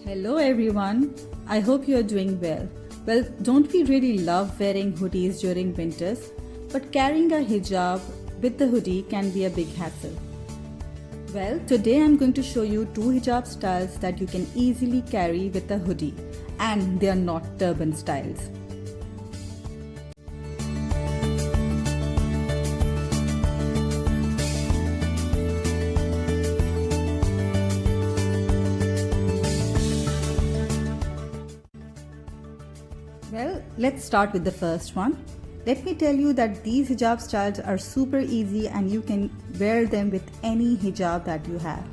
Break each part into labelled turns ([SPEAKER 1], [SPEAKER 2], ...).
[SPEAKER 1] Hello everyone, I hope you are doing well. Well, don't we really love wearing hoodies during winters? But carrying a hijab with the hoodie can be a big hassle. Well, today I'm going to show you two hijab styles that you can easily carry with a hoodie, and they are not turban styles. Well, let's start with the first one. Let me tell you that these hijab styles are super easy and you can wear them with any hijab that you have.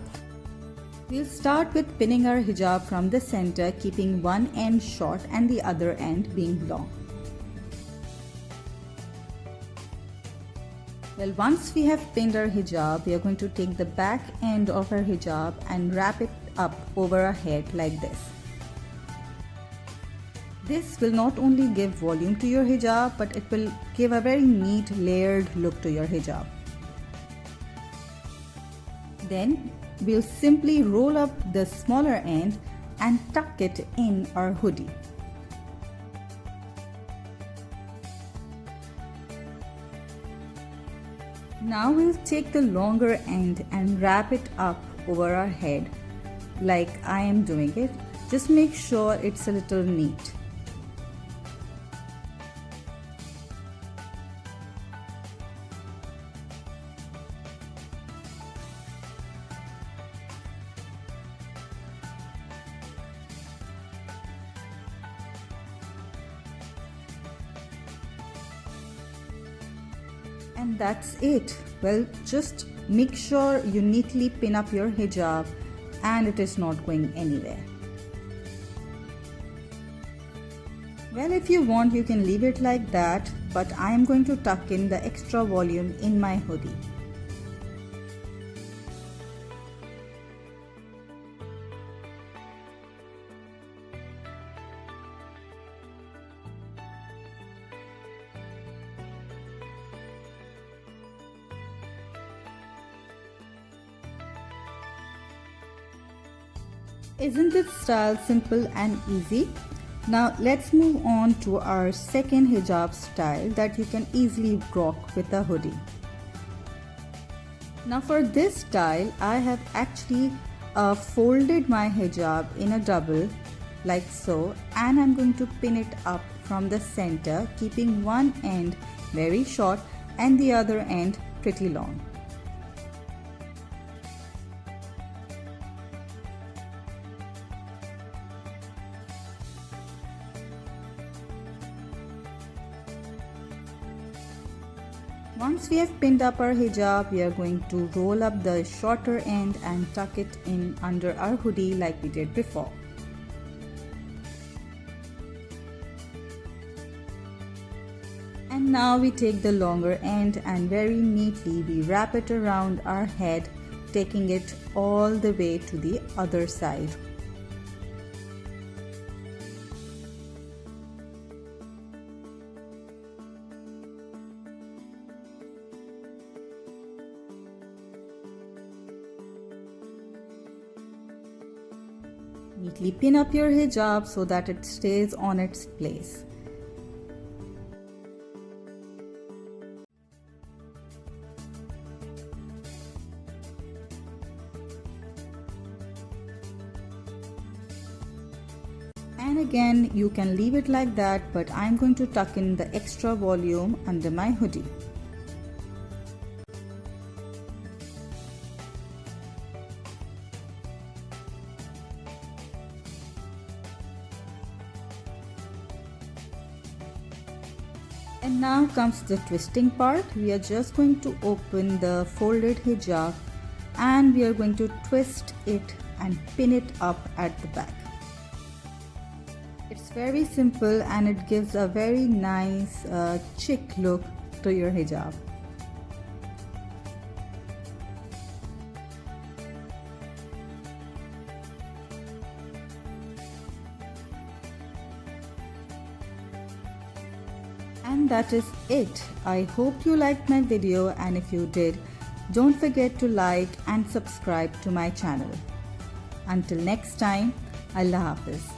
[SPEAKER 1] We'll start with pinning our hijab from the center, keeping one end short and the other end being long. Well, once we have pinned our hijab, we are going to take the back end of our hijab and wrap it up over our head like this. This will not only give volume to your hijab, but it will give a very neat layered look to your hijab. Then we'll simply roll up the smaller end and tuck it in our hoodie. Now we'll take the longer end and wrap it up over our head like I am doing it. Just make sure it's a little neat. And that's it. Well, just make sure you neatly pin up your hijab and it is not going anywhere. Well, if you want, you can leave it like that, but I am going to tuck in the extra volume in my hoodie. Isn't this style simple and easy? Now let's move on to our second hijab style that you can easily rock with a hoodie. Now for this style, I have actually folded my hijab in a double like so, and I'm going to pin it up from the center, keeping one end very short and the other end pretty long. Once we have pinned up our hijab, we are going to roll up the shorter end and tuck it in under our hoodie like we did before. And now we take the longer end and very neatly we wrap it around our head, taking it all the way to the other side. Neatly pin up your hijab so that it stays on its place. And again, you can leave it like that, but I'm going to tuck in the extra volume under my hoodie. And now comes the twisting part. We are just going to open the folded hijab and we are going to twist it and pin it up at the back. It's very simple and it gives a very nice chic look to your hijab. And that is it. I hope you liked my video, and if you did, don't forget to like and subscribe to my channel. Until next time, Allah Hafiz.